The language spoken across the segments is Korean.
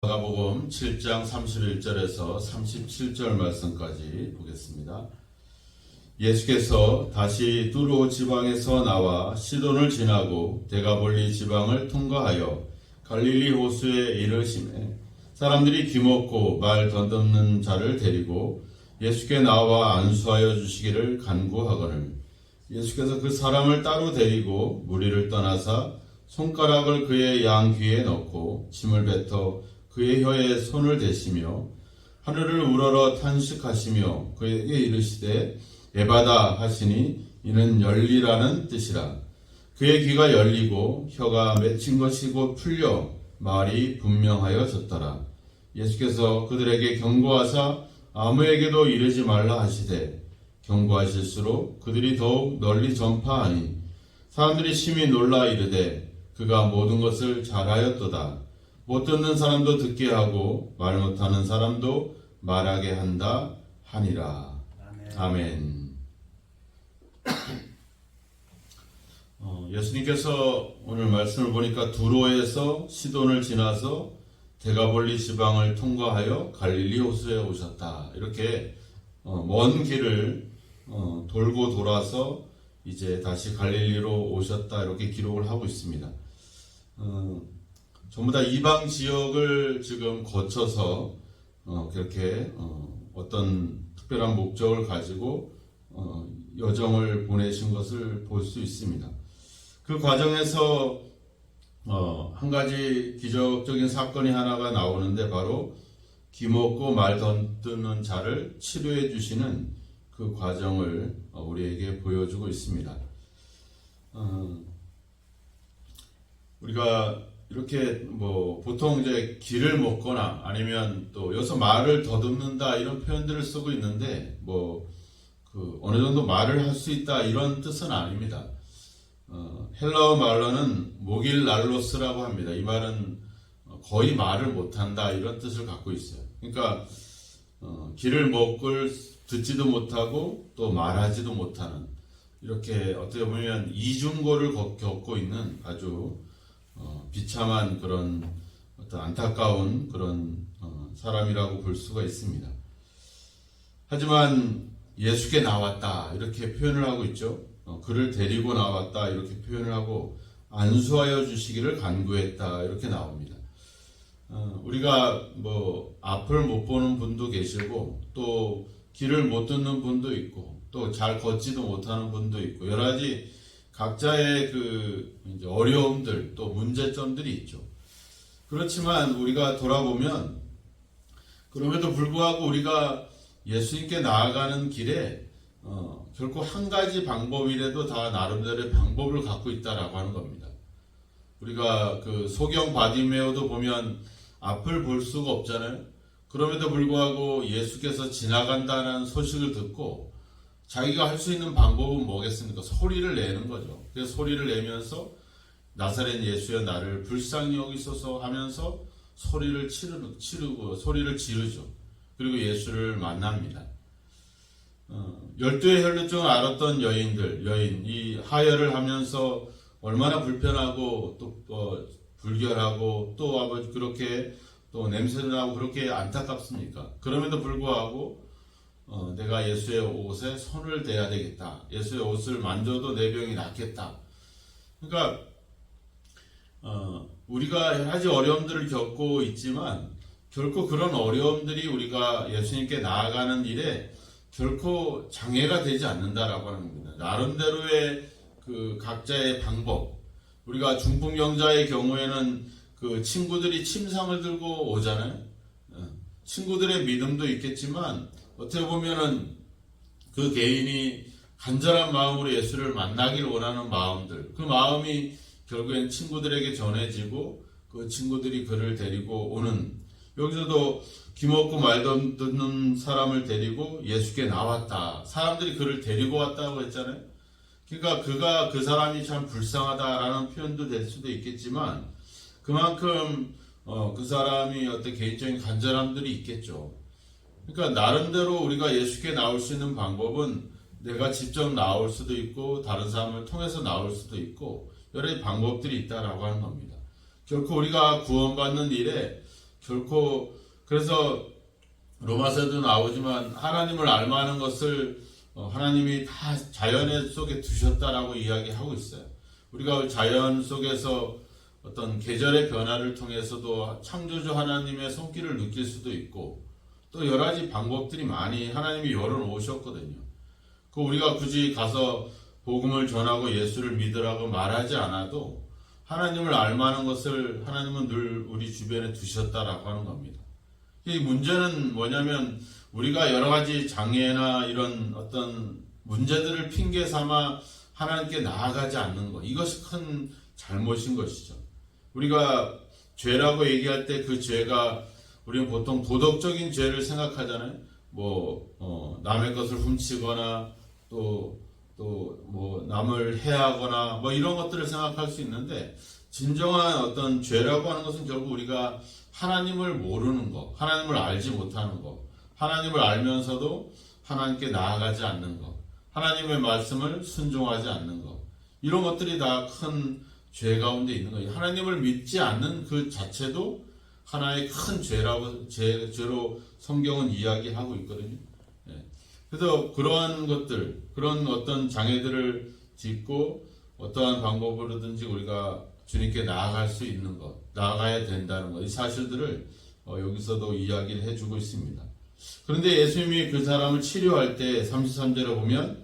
마가복음 7장 31절에서 37절 말씀까지 보겠습니다. 예수께서 다시 뚜로 지방에서 나와 시돈을 지나고 데가볼리 지방을 통과하여 갈릴리 호수에 이르시매 사람들이 귀먹고 말 더듬는 자를 데리고 예수께 나와 안수하여 주시기를 간구하거늘 예수께서 그 사람을 따로 데리고 무리를 떠나사 손가락을 그의 양 귀에 넣고 침을 뱉어 그의 혀에 손을 대시며 하늘을 우러러 탄식하시며 그에게 이르시되 에바다 하시니 이는 열리라는 뜻이라. 그의 귀가 열리고 혀가 맺힌 것이 곧 풀려 말이 분명하여졌더라. 예수께서 그들에게 경고하사 아무에게도 이르지 말라 하시되 경고하실수록 그들이 더욱 널리 전파하니 사람들이 심히 놀라 이르되 그가 모든 것을 잘하였도다. 못 듣는 사람도 듣게 하고 말 못하는 사람도 말하게 한다 하니라. 아멘. 예수님께서 오늘 말씀을 보니까 두로에서 시돈을 지나서 데가볼리 지방을 통과하여 갈릴리 호수에 오셨다. 이렇게 먼 길을 돌고 돌아서 이제 다시 갈릴리로 오셨다. 이렇게 기록을 하고 있습니다. 전부 다 이방 지역을 지금 거쳐서 그렇게 어떤 특별한 목적을 가지고 여정을 보내신 것을 볼 수 있습니다. 그 과정에서 한 가지 기적적인 사건이 하나가 나오는데 바로 귀먹고 말 더듬는 자를 치료해 주시는 그 과정을 우리에게 보여주고 있습니다. 우리가 이렇게 보통 이제 길을 먹거나 아니면 또 여기서 말을 더듬는다 이런 표현들을 쓰고 있는데 어느 정도 말을 할 수 있다 이런 뜻은 아닙니다. 헬라어 말로는 모길랄로스라고 합니다. 이 말은 거의 말을 못한다 이런 뜻을 갖고 있어요. 그러니까 길을 먹을 듣지도 못하고 또 말하지도 못하는 이렇게 어떻게 보면 이중고를 겪고 있는 아주 비참한 그런 어떤 안타까운 그런 사람이라고 볼 수가 있습니다. 하지만 예수께 나왔다 이렇게 표현을 하고 있죠. 그를 데리고 나왔다 이렇게 표현을 하고 안수하여 주시기를 간구했다 이렇게 나옵니다. 우리가 앞을 못 보는 분도 계시고 또 길을 못 듣는 분도 있고 또 잘 걷지도 못하는 분도 있고 여러 가지 각자의 이제 어려움들 또 문제점들이 있죠. 그렇지만 우리가 돌아보면 그럼에도 불구하고 우리가 예수님께 나아가는 길에 결코 한 가지 방법이라도 다 나름대로의 방법을 갖고 있다라고 하는 겁니다. 우리가 소경 바디메오도 보면 앞을 볼 수가 없잖아요. 그럼에도 불구하고 예수께서 지나간다는 소식을 듣고 자기가 할 수 있는 방법은 뭐겠습니까? 소리를 내는 거죠. 그래서 소리를 내면서 나사렛 예수여 나를 불쌍히 여기소서 하면서 소리를 치르고 소리를 지르죠. 그리고 예수를 만납니다. 12의 혈루증을 앓았던 여인, 이 하혈을 하면서 얼마나 불편하고 또 불결하고 또 그렇게 또 냄새를 나고 그렇게 안타깝습니까? 그럼에도 불구하고 내가 예수의 옷에 손을 대야 되겠다. 예수의 옷을 만져도 내 병이 낫겠다. 그러니까 우리가 여러 가지 어려움들을 겪고 있지만 결코 그런 어려움들이 우리가 예수님께 나아가는 일에 결코 장애가 되지 않는다라고 하는 겁니다. 나름대로의 각자의 방법. 우리가 중풍병자의 경우에는 친구들이 침상을 들고 오잖아요. 친구들의 믿음도 있겠지만 어떻게 보면은 그 개인이 간절한 마음으로 예수를 만나길 원하는 마음들, 그 마음이 결국엔 친구들에게 전해지고 그 친구들이 그를 데리고 오는, 여기서도 귀먹고 말 듣는 사람을 데리고 예수께 나왔다. 사람들이 그를 데리고 왔다고 했잖아요. 그러니까 그 사람이 참 불쌍하다라는 표현도 될 수도 있겠지만 그만큼 그 사람이 어떤 개인적인 간절함들이 있겠죠. 그러니까 나름대로 우리가 예수께 나올 수 있는 방법은 내가 직접 나올 수도 있고 다른 사람을 통해서 나올 수도 있고 여러 방법들이 있다라고 하는 겁니다. 결코 우리가 구원받는 일에 결코 그래서 로마서에도 나오지만 하나님을 알만한 것을 하나님이 다 자연 속에 두셨다라고 이야기하고 있어요. 우리가 자연 속에서 어떤 계절의 변화를 통해서도 창조주 하나님의 손길을 느낄 수도 있고 또 여러 가지 방법들이 많이 하나님이 열어놓으셨거든요. 그 우리가 굳이 가서 복음을 전하고 예수를 믿으라고 말하지 않아도 하나님을 알만한 것을 하나님은 늘 우리 주변에 두셨다라고 하는 겁니다. 이 문제는 뭐냐면 우리가 여러 가지 장애나 이런 어떤 문제들을 핑계 삼아 하나님께 나아가지 않는 것, 이것이 큰 잘못인 것이죠. 우리가 죄라고 얘기할 때 그 죄가 우리는 보통 도덕적인 죄를 생각하잖아요. 남의 것을 훔치거나 또 남을 해하거나 이런 것들을 생각할 수 있는데 진정한 어떤 죄라고 하는 것은 결국 우리가 하나님을 모르는 것, 하나님을 알지 못하는 것, 하나님을 알면서도 하나님께 나아가지 않는 것, 하나님의 말씀을 순종하지 않는 것, 이런 것들이 다 큰 죄 가운데 있는 거예요. 하나님을 믿지 않는 그 자체도 하나의 큰 죄로 성경은 이야기하고 있거든요. 그래서 그러한 것들, 그런 어떤 장애들을 짚고 어떠한 방법으로든지 우리가 주님께 나아갈 수 있는 것, 나아가야 된다는 것, 이 사실들을 여기서도 이야기를 해주고 있습니다. 그런데 예수님이 그 사람을 치료할 때 33절에 보면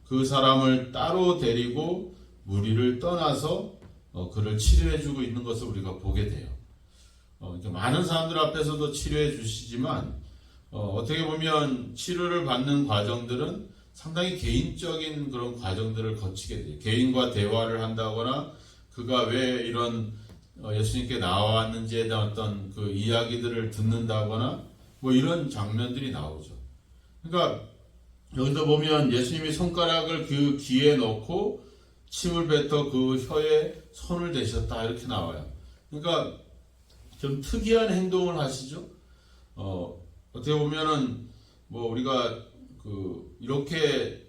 그 사람을 따로 데리고 무리를 떠나서 그를 치료해주고 있는 것을 우리가 보게 돼요. 많은 사람들 앞에서도 치료해 주시지만 어떻게 보면 치료를 받는 과정들은 상당히 개인적인 그런 과정들을 거치게 돼요. 개인과 대화를 한다거나 그가 왜 이런 예수님께 나왔는지에 대한 어떤 그 이야기들을 듣는다거나 이런 장면들이 나오죠. 그러니까 여기서 보면 예수님이 손가락을 그 귀에 넣고 침을 뱉어 그 혀에 손을 대셨다 이렇게 나와요. 그러니까 좀 특이한 행동을 하시죠. 어떻게 보면은 우리가 이렇게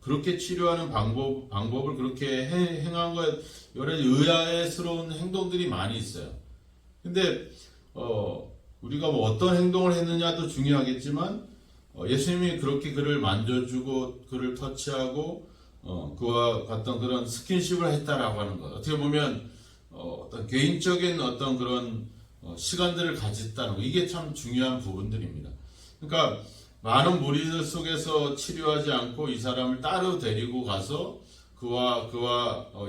그렇게 치료하는 방법을 그렇게 행한 것 여러 가지 의아스러운 행동들이 많이 있어요. 근데 우리가 어떤 행동을 했느냐도 중요하겠지만 예수님이 그렇게 그를 만져주고 그를 터치하고 그와 같은 그런 스킨십을 했다라고 하는 것. 어떻게 보면 어떤 개인적인 어떤 그런 시간들을 가졌다는 것. 이게 참 중요한 부분들입니다. 그러니까 많은 무리들 속에서 치료하지 않고 이 사람을 따로 데리고 가서 그와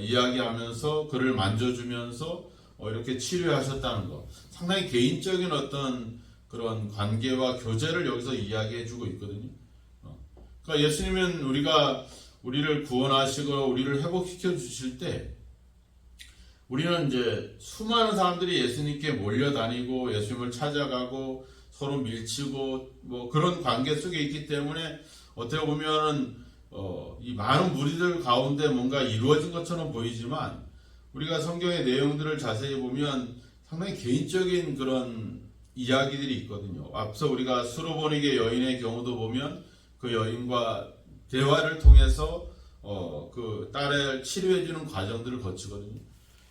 이야기하면서 그를 만져주면서 이렇게 치료하셨다는 것. 상당히 개인적인 어떤 그런 관계와 교제를 여기서 이야기해주고 있거든요. 그러니까 예수님은 우리를 구원하시고 우리를 회복시켜 주실 때 우리는 이제 수많은 사람들이 예수님께 몰려다니고 예수님을 찾아가고 서로 밀치고 그런 관계 속에 있기 때문에 어떻게 보면은 이 많은 무리들 가운데 뭔가 이루어진 것처럼 보이지만 우리가 성경의 내용들을 자세히 보면 상당히 개인적인 그런 이야기들이 있거든요. 앞서 우리가 수로보니게 여인의 경우도 보면 그 여인과 대화를 통해서 그 딸을 치료해주는 과정들을 거치거든요.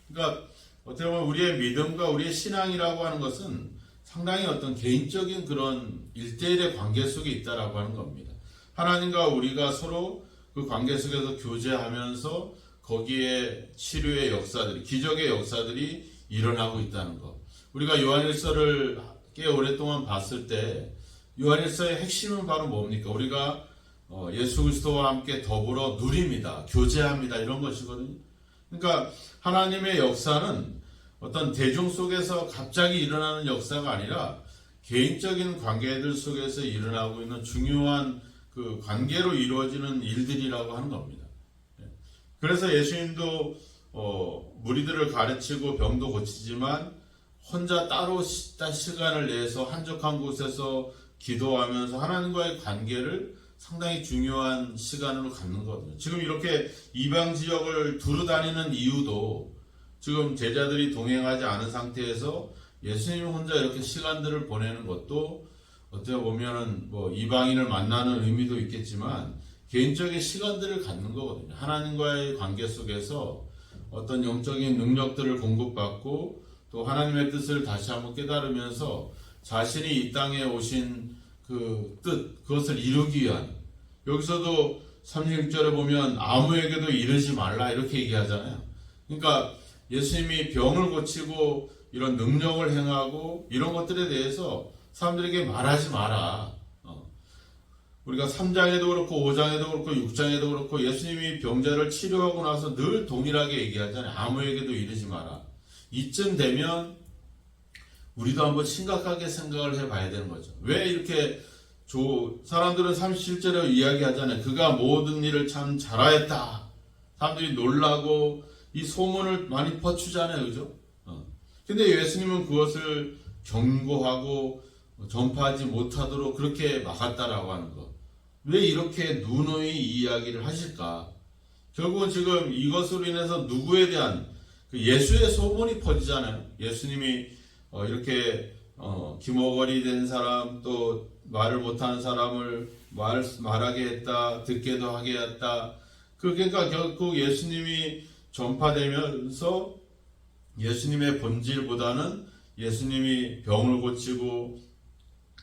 그러니까 어떻게 보면 우리의 믿음과 우리의 신앙이라고 하는 것은 상당히 어떤 개인적인 그런 일대일의 관계 속에 있다라고 하는 겁니다. 하나님과 우리가 서로 그 관계 속에서 교제하면서 거기에 치료의 역사들이, 기적의 역사들이 일어나고 있다는 것. 우리가 요한일서를 꽤 오랫동안 봤을 때 요한일서의 핵심은 바로 뭡니까? 우리가 예수 그리스도와 함께 더불어 누립니다. 교제합니다. 이런 것이거든요. 그러니까 하나님의 역사는 어떤 대중 속에서 갑자기 일어나는 역사가 아니라 개인적인 관계들 속에서 일어나고 있는 중요한 그 관계로 이루어지는 일들이라고 하는 겁니다. 그래서 예수님도 무리들을 가르치고 병도 고치지만 혼자 따로 시간을 내서 한적한 곳에서 기도하면서 하나님과의 관계를 상당히 중요한 시간으로 갖는 거거든요. 지금 이렇게 이방 지역을 두루 다니는 이유도 지금 제자들이 동행하지 않은 상태에서 예수님 혼자 이렇게 시간들을 보내는 것도 어떻게 보면은 이방인을 만나는 의미도 있겠지만 개인적인 시간들을 갖는 거거든요. 하나님과의 관계 속에서 어떤 영적인 능력들을 공급받고 또 하나님의 뜻을 다시 한번 깨달으면서 자신이 이 땅에 오신 그 뜻, 그것을 이루기 위한, 여기서도 36절에 보면 아무에게도 이르지 말라 이렇게 얘기하잖아요. 그러니까 예수님이 병을 고치고 이런 능력을 행하고 이런 것들에 대해서 사람들에게 말하지 마라. 우리가 3장에도 그렇고 5장에도 그렇고 6장에도 그렇고 예수님이 병자를 치료하고 나서 늘 동일하게 얘기하잖아요. 아무에게도 이르지 마라. 이쯤 되면 우리도 한번 심각하게 생각을 해봐야 되는 거죠. 왜 이렇게 사람들은 37절에 이야기하잖아요. 그가 모든 일을 참 잘하였다. 사람들이 놀라고 이 소문을 많이 퍼주잖아요. 그죠? 근데 예수님은 그것을 경고하고 전파하지 못하도록 그렇게 막았다라고 하는 것. 왜 이렇게 누누이 이야기를 하실까? 결국은 지금 이것으로 인해서 누구에 대한 예수의 소문이 퍼지잖아요. 예수님이 이렇게 기모거리 된 사람, 또 말을 못하는 사람을 말하게 했다, 듣게도 하게 했다. 그러니까 결국 예수님이 전파되면서 예수님의 본질보다는 예수님이 병을 고치고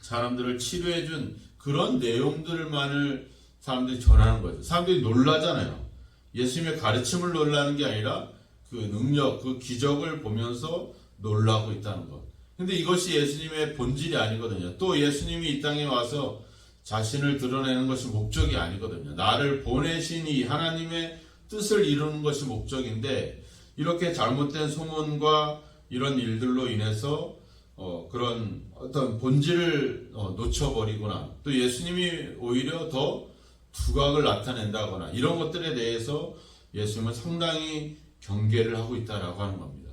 사람들을 치료해준 그런 내용들만을 사람들이 전하는 거죠. 사람들이 놀라잖아요. 예수님의 가르침을 놀라는 게 아니라 그 능력, 그 기적을 보면서 놀라고 있다는 것. 근데 이것이 예수님의 본질이 아니거든요. 또 예수님이 이 땅에 와서 자신을 드러내는 것이 목적이 아니거든요. 나를 보내신 이 하나님의 뜻을 이루는 것이 목적인데, 이렇게 잘못된 소문과 이런 일들로 인해서 그런 어떤 본질을 놓쳐버리거나, 또 예수님이 오히려 더 두각을 나타낸다거나 이런 것들에 대해서 예수님은 상당히 경계를 하고 있다라고 하는 겁니다.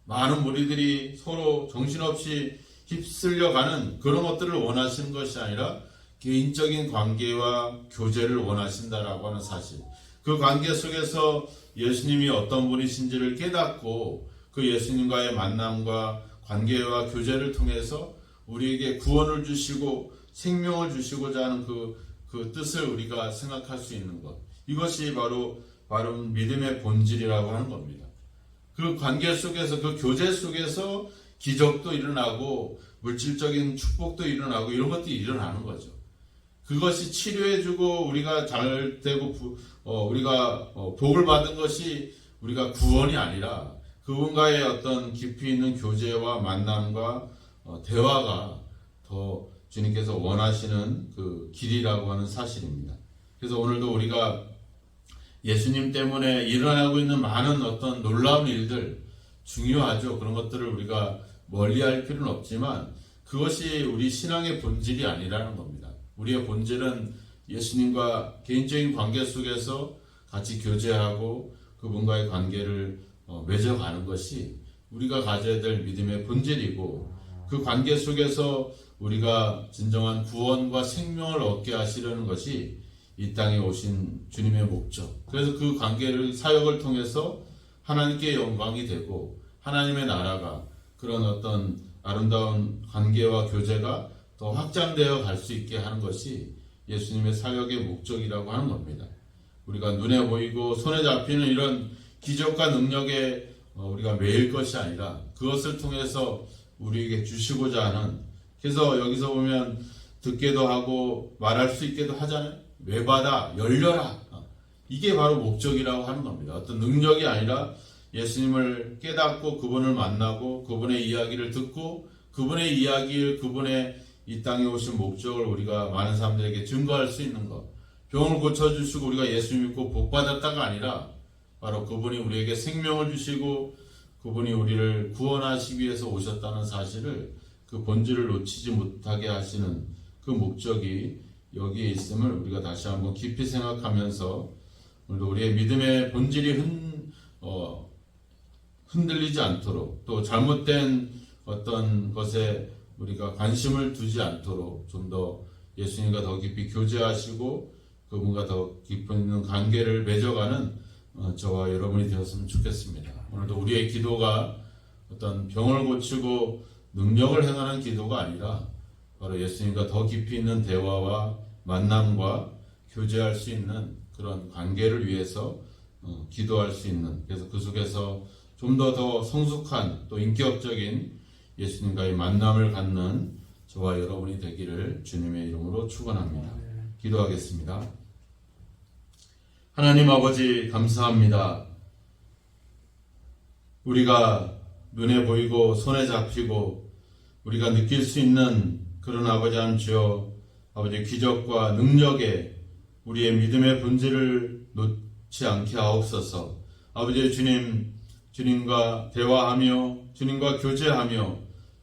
많은 무리들이 서로 정신없이 휩쓸려가는 그런 것들을 원하시는 것이 아니라 개인적인 관계와 교제를 원하신다라고 하는 사실. 그 관계 속에서 예수님이 어떤 분이신지를 깨닫고 그 예수님과의 만남과 관계와 교제를 통해서 우리에게 구원을 주시고 생명을 주시고자 하는 그 뜻을 우리가 생각할 수 있는 것. 이것이 바로 믿음의 본질이라고 하는 겁니다. 그 관계 속에서, 그 교제 속에서 기적도 일어나고 물질적인 축복도 일어나고 이런 것들이 일어나는 거죠. 그것이 치료해주고 우리가 잘 되고 우리가 복을 받은 것이 우리가 구원이 아니라 그분과의 어떤 깊이 있는 교제와 만남과 대화가 더 주님께서 원하시는 그 길이라고 하는 사실입니다. 그래서 오늘도 우리가 예수님 때문에 일어나고 있는 많은 어떤 놀라운 일들 중요하죠. 그런 것들을 우리가 멀리할 필요는 없지만 그것이 우리 신앙의 본질이 아니라는 겁니다. 우리의 본질은 예수님과 개인적인 관계 속에서 같이 교제하고 그분과의 관계를 맺어가는 것이 우리가 가져야 될 믿음의 본질이고, 그 관계 속에서 우리가 진정한 구원과 생명을 얻게 하시려는 것이 이 땅에 오신 주님의 목적. 그래서 그 관계를, 사역을 통해서 하나님께 영광이 되고 하나님의 나라가, 그런 어떤 아름다운 관계와 교제가 더 확장되어 갈 수 있게 하는 것이 예수님의 사역의 목적이라고 하는 겁니다. 우리가 눈에 보이고 손에 잡히는 이런 기적과 능력에 우리가 매일 것이 아니라 그것을 통해서 우리에게 주시고자 하는, 그래서 여기서 보면 듣게도 하고 말할 수 있게도 하잖아요. 외바다 열려라. 이게 바로 목적이라고 하는 겁니다. 어떤 능력이 아니라 예수님을 깨닫고 그분을 만나고 그분의 이야기를 듣고 그분의 이야기를, 그분의 이 땅에 오신 목적을 우리가 많은 사람들에게 증거할 수 있는 것. 병을 고쳐주시고 우리가 예수 믿고 복받았다가 아니라 바로 그분이 우리에게 생명을 주시고 그분이 우리를 구원하시기 위해서 오셨다는 사실을, 그 본질을 놓치지 못하게 하시는 그 목적이 여기에 있음을 우리가 다시 한번 깊이 생각하면서 오늘도 우리의 믿음의 본질이 흔들리지 않도록, 또 잘못된 어떤 것에 우리가 관심을 두지 않도록 좀 더 예수님과 더 깊이 교제하시고 그분과 더 깊은 있는 관계를 맺어가는 저와 여러분이 되었으면 좋겠습니다. 오늘도 우리의 기도가 어떤 병을 고치고 능력을 행하는 기도가 아니라 바로 예수님과 더 깊이 있는 대화와 만남과 교제할 수 있는 그런 관계를 위해서 기도할 수 있는, 그래서 그 속에서 좀 더 성숙한 또 인격적인 예수님과의 만남을 갖는 저와 여러분이 되기를 주님의 이름으로 축원합니다. 기도하겠습니다. 하나님 아버지 감사합니다. 우리가 눈에 보이고 손에 잡히고 우리가 느낄 수 있는 그런 아버지 하나님 주여 아버지 기적과 능력에 우리의 믿음의 본질을 놓지 않게 하옵소서. 아버지 주님, 주님과 대화하며 주님과 교제하며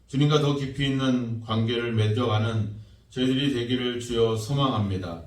주님과 더 깊이 있는 관계를 맺어가는 저희들이 되기를 주여 소망합니다.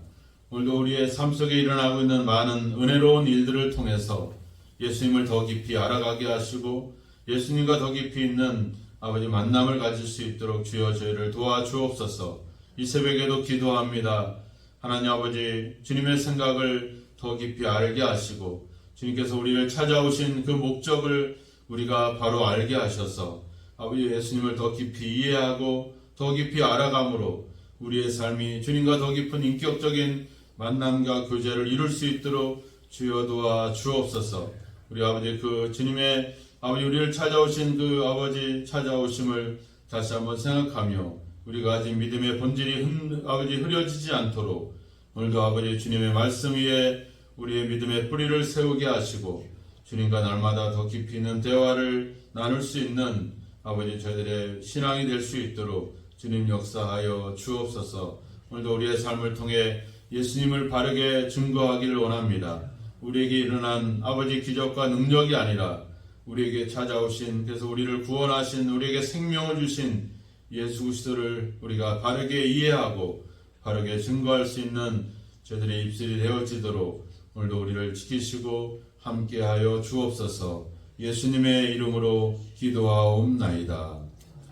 오늘도 우리의 삶 속에 일어나고 있는 많은 은혜로운 일들을 통해서 예수님을 더 깊이 알아가게 하시고 예수님과 더 깊이 있는 아버지 만남을 가질 수 있도록 주여 저희를 도와주옵소서. 이 새벽에도 기도합니다. 하나님 아버지 주님의 생각을 더 깊이 알게 하시고 주님께서 우리를 찾아오신 그 목적을 우리가 바로 알게 하셔서 아버지 예수님을 더 깊이 이해하고 더 깊이 알아감으로 우리의 삶이 주님과 더 깊은 인격적인 만남과 교제를 이룰 수 있도록 주여 도와 주옵소서. 우리 아버지 그 주님의 아버지 우리를 찾아오신 그 아버지 찾아오심을 다시 한번 생각하며 우리가 가진 믿음의 본질이 아버지 흐려지지 않도록 오늘도 아버지 주님의 말씀 위에 우리의 믿음의 뿌리를 세우게 하시고 주님과 날마다 더 깊이 있는 대화를 나눌 수 있는 아버지 저희들의 신앙이 될 수 있도록 주님 역사하여 주옵소서. 오늘도 우리의 삶을 통해 예수님을 바르게 증거하기를 원합니다. 우리에게 일어난 아버지 기적과 능력이 아니라 우리에게 찾아오신 그래서 우리를 구원하신 우리에게 생명을 주신 예수 그리스도를 우리가 바르게 이해하고 바르게 증거할 수 있는 저희들의 입술이 되어지도록 오늘도 우리를 지키시고 함께하여 주옵소서. 예수님의 이름으로 기도하옵나이다.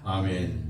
아멘.